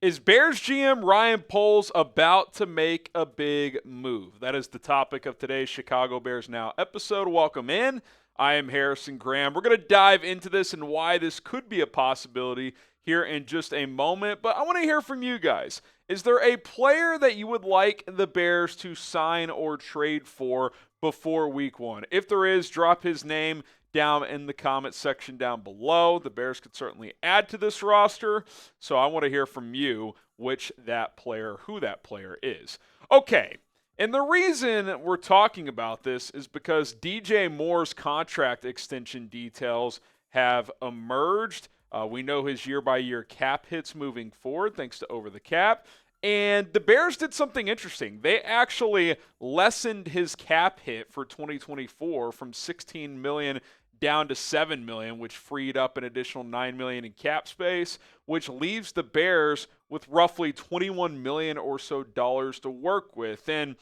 Is Bears GM Ryan Poles about to make a big move? That is the topic of today's Chicago Bears Now episode. Welcome in. I am Harrison Graham. We're going to dive into this and why this could be a possibility here in just a moment, but I want to hear from you guys. Is there a player that you would like the Bears to sign or trade for before week one? If there is, drop his name down in the comments section down below. The Bears could certainly add to this roster, so I want to hear from you who that player is. Okay, and the reason we're talking about this is because DJ Moore's contract extension details have emerged. We know his year-by-year cap hits moving forward thanks to Over the Cap. And the Bears did something interesting. They actually lessened his cap hit for 2024 from $16 million down to $7 million, which freed up an additional $9 million in cap space, which leaves the Bears with roughly $21 million or so to work with. And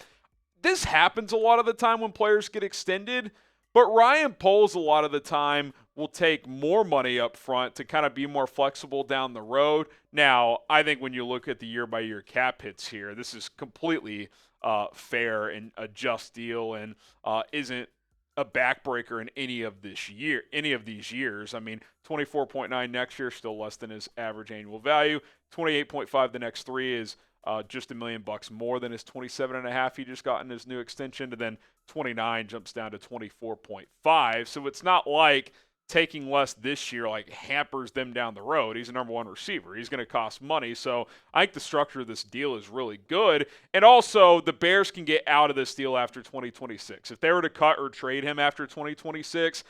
this happens a lot of the time when players get extended, but Ryan Poles a lot of the time will take more money up front to kind of be more flexible down the road. Now, I think when you look at the year-by-year cap hits here, this is completely fair and a just deal and isn't a backbreaker in any of these years. I mean, 24.9 next year, still less than his average annual value. 28.5 the next three is just $1 million more than his 27.5 he just got in his new extension, and then 29 jumps down to 24.5. So it's not like taking less this year like hampers them down the road. He's a number one receiver. He's going to cost money. So I think the structure of this deal is really good. And also the Bears can get out of this deal after 2026. If they were to cut or trade him after 2026,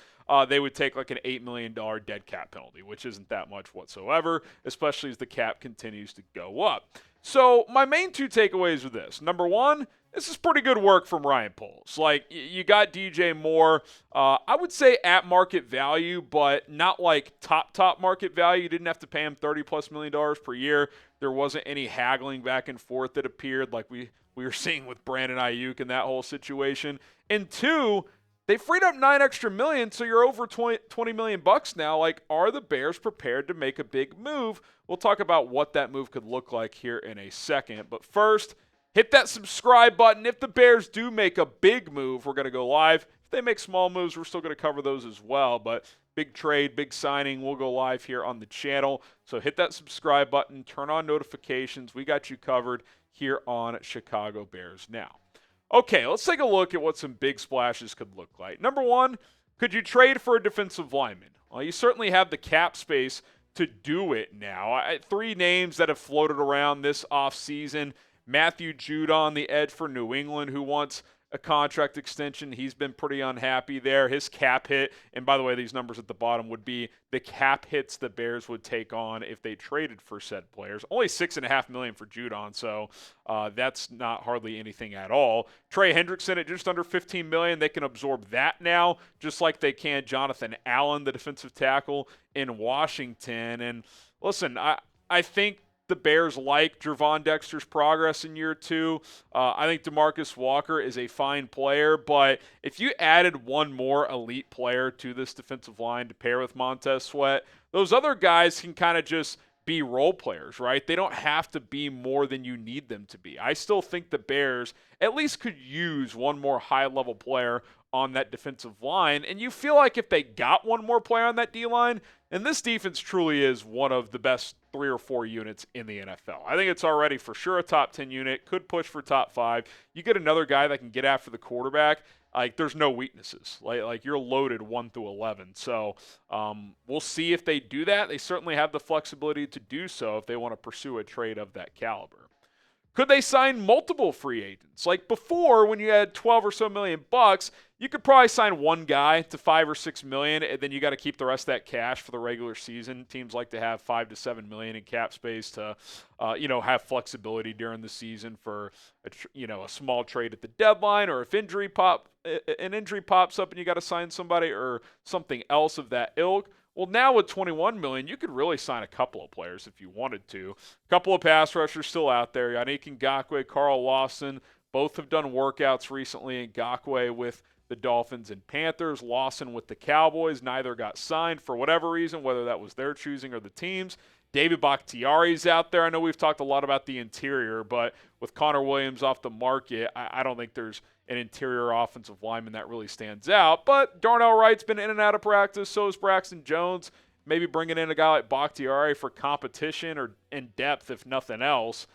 they would take like an $8 million dead cap penalty, which isn't that much whatsoever, especially as the cap continues to go up. So my main two takeaways are this. Number one, this is pretty good work from Ryan Poles. Like, you got DJ Moore, I would say at market value, but not like top market value. You didn't have to pay him $30+ million per year. There wasn't any haggling back and forth that appeared like we were seeing with Brandon Ayuk and that whole situation. And two, they freed up $9 extra million, so you're over $20 million now. Like, are the Bears prepared to make a big move? We'll talk about what that move could look like here in a second. But first, hit that subscribe button. If the Bears do make a big move, we're going to go live. If they make small moves, we're still going to cover those as well. But big trade, big signing, we'll go live here on the channel. So hit that subscribe button, turn on notifications. We got you covered here on Chicago Bears Now. Okay, let's take a look at what some big splashes could look like. Number one, could you trade for a defensive lineman? Well, you certainly have the cap space to do it now. Three names that have floated around this offseason. Matthew Judon, the edge for New England, who wants a contract extension. He's been pretty unhappy there. His cap hit, and by the way, these numbers at the bottom would be the cap hits the Bears would take on if they traded for said players. Only $6.5 million for Judon, so that's not hardly anything at all. Trey Hendrickson at just under $15 million. They can absorb that now, just like they can Jonathan Allen, the defensive tackle in Washington. And listen, I think the Bears like Gervon Dexter's progress in year two. I think DeMarcus Walker is a fine player, but if you added one more elite player to this defensive line to pair with Montez Sweat, those other guys can kind of just be role players, right? They don't have to be more than you need them to be. I still think the Bears at least could use one more high-level player on that defensive line, and you feel like if they got one more player on that D-line, and this defense truly is one of the best 3 or 4 units in the NFL. I think it's already for sure a top 10 unit, could push for top 5. You get another guy that can get after the quarterback, like there's no weaknesses. Like you're loaded 1 through 11. So we'll see if they do that. They certainly have the flexibility to do so if they want to pursue a trade of that caliber. Could they sign multiple free agents? Like before, when you had 12 or so million bucks, you could probably sign one guy to 5 or 6 million, and then you got to keep the rest of that cash for the regular season. Teams like to have 5 to 7 million in cap space to, have flexibility during the season for a small trade at the deadline, or if an injury pops up and you got to sign somebody or something else of that ilk. Well, now with $21 million, you could really sign a couple of players if you wanted to. A couple of pass rushers still out there. Yannick Ngakoue, Carl Lawson, both have done workouts recently. Ngakoue with the Dolphins and Panthers, Lawson with the Cowboys. Neither got signed for whatever reason, whether that was their choosing or the team's. David Bakhtiari's out there. I know we've talked a lot about the interior, but with Connor Williams off the market, I don't think there's an interior offensive lineman that really stands out. But Darnell Wright's been in and out of practice. So is Braxton Jones. Maybe bringing in a guy like Bakhtiari for competition or in depth, if nothing else,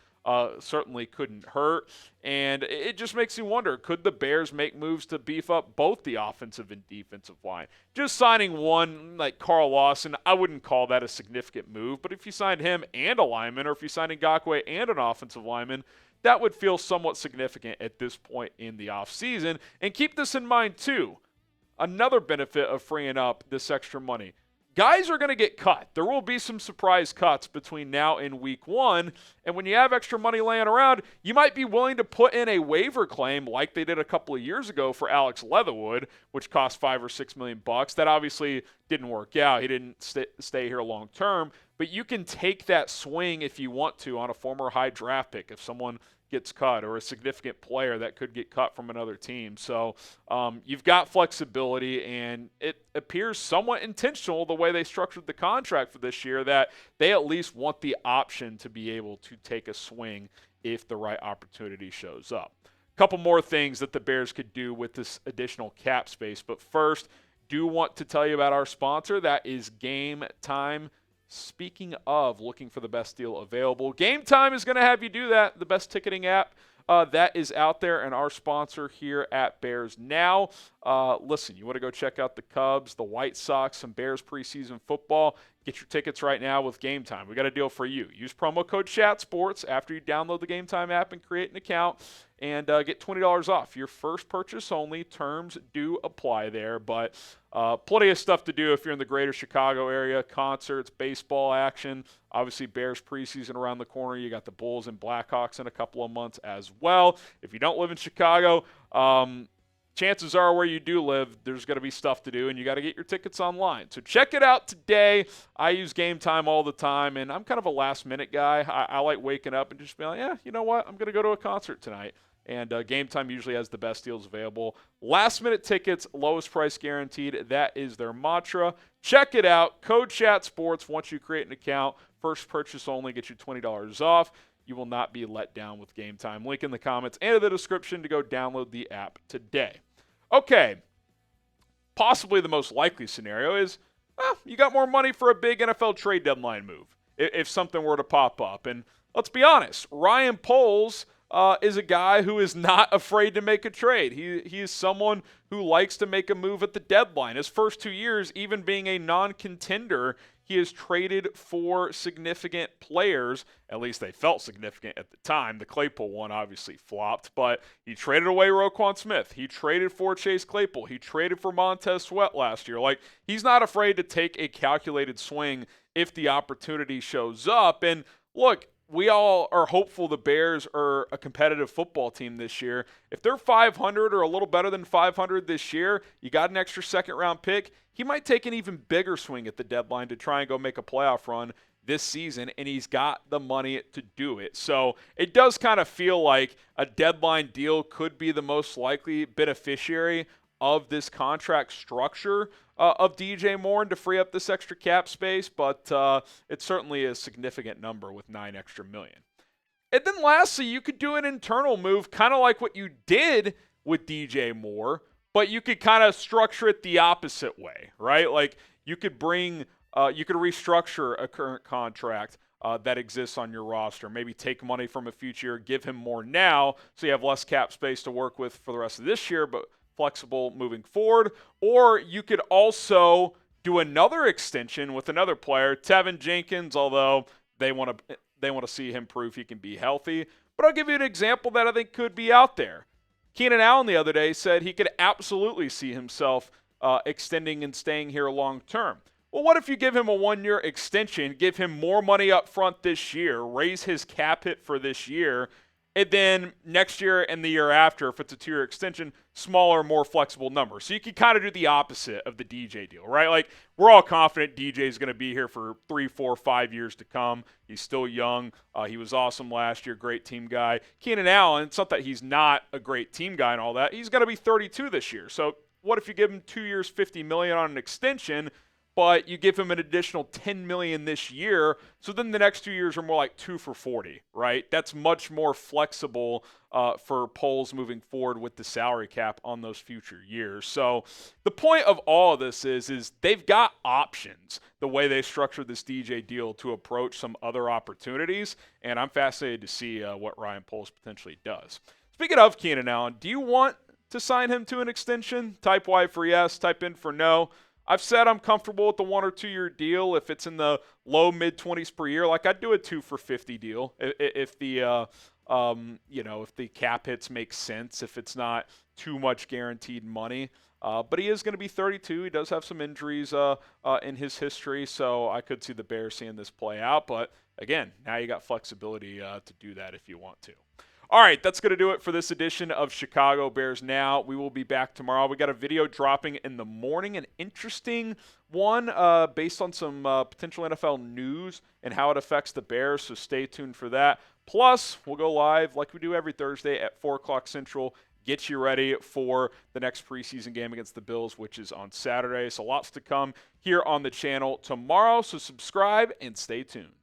certainly couldn't hurt. And it just makes you wonder, could the Bears make moves to beef up both the offensive and defensive line? Just signing one like Carl Lawson, I wouldn't call that a significant move. But if you signed him and a lineman, or if you signed Ngakoue and an offensive lineman, that would feel somewhat significant at this point in the offseason. And keep this in mind, too. Another benefit of freeing up this extra money. Guys are going to get cut. There will be some surprise cuts between now and week 1. And when you have extra money laying around, you might be willing to put in a waiver claim like they did a couple of years ago for Alex Leatherwood, which cost $5 or $6 million. That obviously didn't work out. He didn't stay here long term. But you can take that swing if you want to on a former high draft pick if someone gets cut, or a significant player that could get cut from another team. So you've got flexibility, and it appears somewhat intentional the way they structured the contract for this year, that they at least want the option to be able to take a swing if the right opportunity shows up. A couple more things that the Bears could do with this additional cap space, but first, do want to tell you about our sponsor. That is Game Time. Speaking of looking for the best deal available, Game Time is going to have you do that. The best ticketing app that is out there, and our sponsor here at Bears Now. Listen, you want to go check out the Cubs, the White Sox, some Bears preseason football. Get your tickets right now with Game Time. We got a deal for you. Use promo code ChatSports after you download the Game Time app and create an account, and get $20 off your first purchase only. Terms do apply there, but plenty of stuff to do if you're in the greater Chicago area. Concerts, baseball action, obviously Bears preseason around the corner. You got the Bulls and Blackhawks in a couple of months as well. If you don't live in Chicago, chances are where you do live, there's going to be stuff to do, and you got to get your tickets online. So check it out today. I use Game Time all the time, and I'm kind of a last-minute guy. I like waking up and just being like, yeah, you know what? I'm going to go to a concert tonight. And Game Time usually has the best deals available. Last-minute tickets, lowest price guaranteed. That is their mantra. Check it out. Code ChatSports once you create an account. First purchase only, get you $20 off. You will not be let down with Game Time. Link in the comments and in the description to go download the app today. Okay, possibly the most likely scenario is, you got more money for a big NFL trade deadline move if something were to pop up. And let's be honest, Ryan Poles is a guy who is not afraid to make a trade. He is someone who likes to make a move at the deadline. His first 2 years, even being a non-contender, he has traded for significant players. At least they felt significant at the time. The Claypool one obviously flopped, but he traded away Roquan Smith. He traded for Chase Claypool. He traded for Montez Sweat last year. Like, he's not afraid to take a calculated swing if the opportunity shows up. And look, we all are hopeful the Bears are a competitive football team this year. If they're 500 or a little better than 500 this year, you got an extra second-round pick, he might take an even bigger swing at the deadline to try and go make a playoff run this season, and he's got the money to do it. So it does kind of feel like a deadline deal could be the most likely beneficiary of this contract structure of DJ Moore and to free up this extra cap space, but it's certainly a significant number with $9 extra million. And then lastly, you could do an internal move, kind of like what you did with DJ Moore, but you could kind of structure it the opposite way, right? Like you could restructure a current contract that exists on your roster. Maybe take money from a future year, give him more now, so you have less cap space to work with for the rest of this year, but flexible moving forward. Or you could also do another extension with another player, Tevin Jenkins, although they want to see him prove he can be healthy. But I'll give you an example that I think could be out there. Keenan Allen the other day said he could absolutely see himself extending and staying here long term. Well, what if you give him a 1-year extension, give him more money up front this year, raise his cap hit for this year, and then next year and the year after, if it's a 2-year extension, smaller, more flexible number. So you can kind of do the opposite of the DJ deal, right? Like, we're all confident DJ is going to be here for 3, 4, 5 years to come. He's still young. He was awesome last year, great team guy. Keenan Allen, it's not that he's not a great team guy and all that. He's going to be 32 this year. So what if you give him 2 years, $50 million on an extension, but you give him an additional $10 million this year. So then the next 2 years are more like 2 for $40, right? That's much more flexible for Poles moving forward with the salary cap on those future years. So the point of all of this is they've got options the way they structured this DJ deal to approach some other opportunities, and I'm fascinated to see what Ryan Poles potentially does. Speaking of Keenan Allen, do you want to sign him to an extension? Type Y for yes, type in for no. I've said I'm comfortable with the 1 or 2 year deal. If it's in the low mid 20s per year, like I'd do a 2 for $50 deal if the if the cap hits make sense, if it's not too much guaranteed money. But he is going to be 32. He does have some injuries in his history, so I could see the Bears seeing this play out. But again, now you got flexibility to do that if you want to. All right, that's going to do it for this edition of Chicago Bears Now. We will be back tomorrow. We got a video dropping in the morning, an interesting one based on some potential NFL news and how it affects the Bears, so stay tuned for that. Plus, we'll go live like we do every Thursday at 4 o'clock Central. Get you ready for the next preseason game against the Bills, which is on Saturday. So lots to come here on the channel tomorrow, so subscribe and stay tuned.